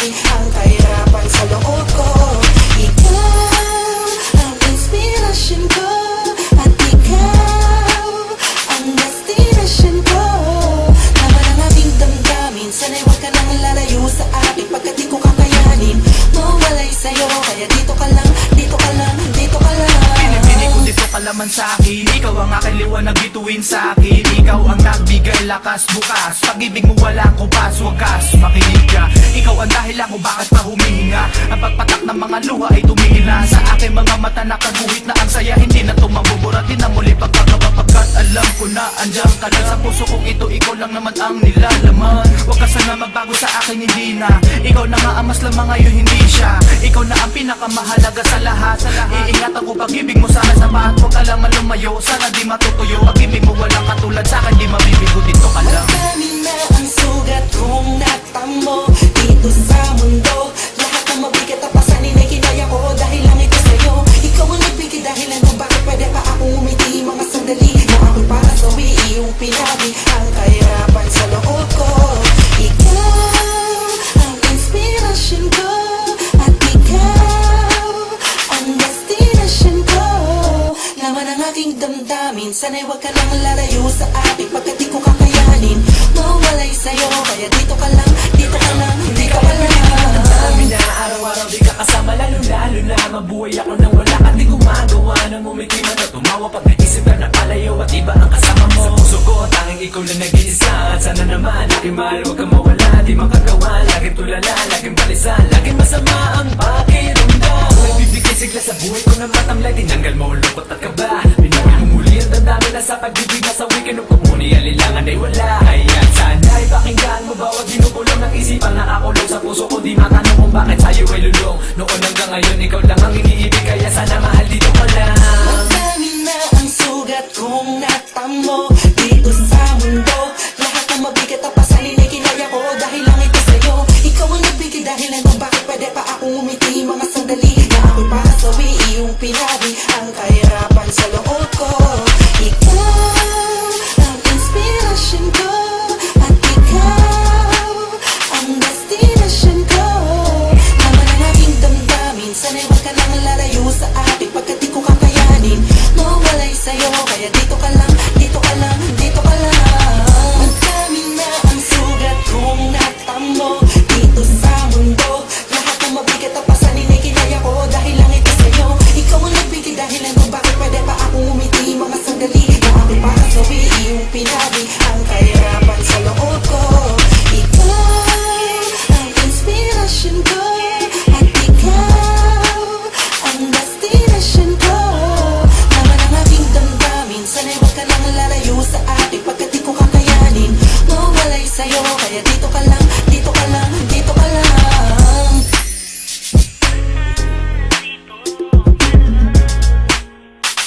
pinabi ang kahirapan sa loob ko. Ikaw ang inspirasyon ko, at ikaw ang destinasyon ko. Laman ang aking damdamin, sana'y huwag ka nang lalayo sa akin, pagkat di ko kakayanin mawalay sa'yo. Kaya dito ka lang, dito ka lang, dito ka lang. Pinipili ko dito ka laman sa'kin. Ikaw ang aking liwanag bituin sa'kin. Ikaw ang nagbigay lakas bukas. Pag-ibig mo walang kupas, wagas makinig ka. Ikaw ang dahilan kung bakit pa humihinga. Ang pagpatak ng mga luha ay tumingin na sa aking mga mata, nakaguhit na ang saya. Hindi na tumabuburatin na muli pagkakaba, pagkat alam ko na andyan ka lang sa puso kong ito. Ikaw lang naman ang nilalaman. Huwag ka sana magbago sa akin, hindi na. Ikaw na nga ang mas lamang ngayon, hindi siya. Ikaw na ang pinakamahalaga sa lahat. Iingatan ko pag-ibig mo sana sa bahat. Huwag ka lang malumayo, sana di matutuyo. Pag-ibig mo walang katulad sa akin, di mabibigo, dito ka lang. Marami na ang sugat kong natamo dito sa mundo. Lahat ng mabigat at pasanin ay kinaya ko dahil lang ito sa'yo. Ikaw ang nagbigay dahilan kung bakit pwede pa akong umiti. Mga sandali na ako'y para sa iyong pinabi ang kahirapan sa loob ko. Ikaw ang inspirasyon ko, at ikaw ang destinasyon ko. Laman ang aking damdamin, sana'y huwag ka nang lalayo sa akin, pagkat di ko kakayanin mawalay sa'yo. Kaya dito ka lang, dito ka lang, dito ka lang. Dami na araw-araw di ka kasama, lalo-lalo na mabuhay ako nang wala ka. Di gumagawa ng umiti man o tumawa pag naisip ka na palayo at iba ang kasama mo. Sa puso ko, tanging ikaw lang nag-iisa. At sana naman, aking mahal, huwag kang mawala. Di makagawa, laging tulala, laging balisan, laging masama ang pakiramdam. Nagbibigay sigla sa buhay ko na matamlay, tinanggal mo ang lungkot at kaba. Pinawin mo muli ang dandami na sa pag-ibig na sa weekend. Upumuni, alilangan ay wala. Kaya sana'y pakinggan mo, bawat ginukulong ng isipan nakakulong sa puso ko. Di matanong kung bakit sa'yo ay lulong. Noon hanggang ngayon, ikaw lang ang iniibig. Kaya sana mahal, dito ka lang. Marami na ang sugat kong natamo dito sa mundo. Lahat ng mabigat at pasanin ay kinaya ko dahil lang ito sa'yo. Ikaw ang nagbigay dahilan kung bakit pwede pa akong umiti. Mga sandali na ako'y para sa iyong pinabi ang kahirapan sa loob ko. Ikaw ang inspirasyon ko, at ikaw ang destinasyon ko. Laman ang aking damdamin, sana'y huwag ka nang lalayo sa akin, pagkat di ko kakayanin mawalay sa'yo. Kaya dito ka lang, dito ka lang, dito ka lang. Madami na ang sugat kong natamo dito sa mundo. Lahat ng mabigat at pasanin ay kinaya ko dahil lang ito sa'yo. Ikaw ang nagbigay dahilan kung bakit pwede pa akong umiti. Mga sandali na ako'y para sa iyong pinabi ang kahirapan sa loob ko. Ikaw ang inspirasyon ko, at ikaw ang destinasyon ko. Laman ang aking damdamin, sana'y huwag ka nang lalayo sa akin, pagkat di ko kakayanin mawalay sa'yo. Kaya dito ka lang, dito ka lang, dito ka lang.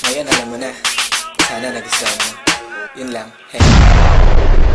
Ngayon alam mo na, sana nagustuhan mo. Yun lang, hey.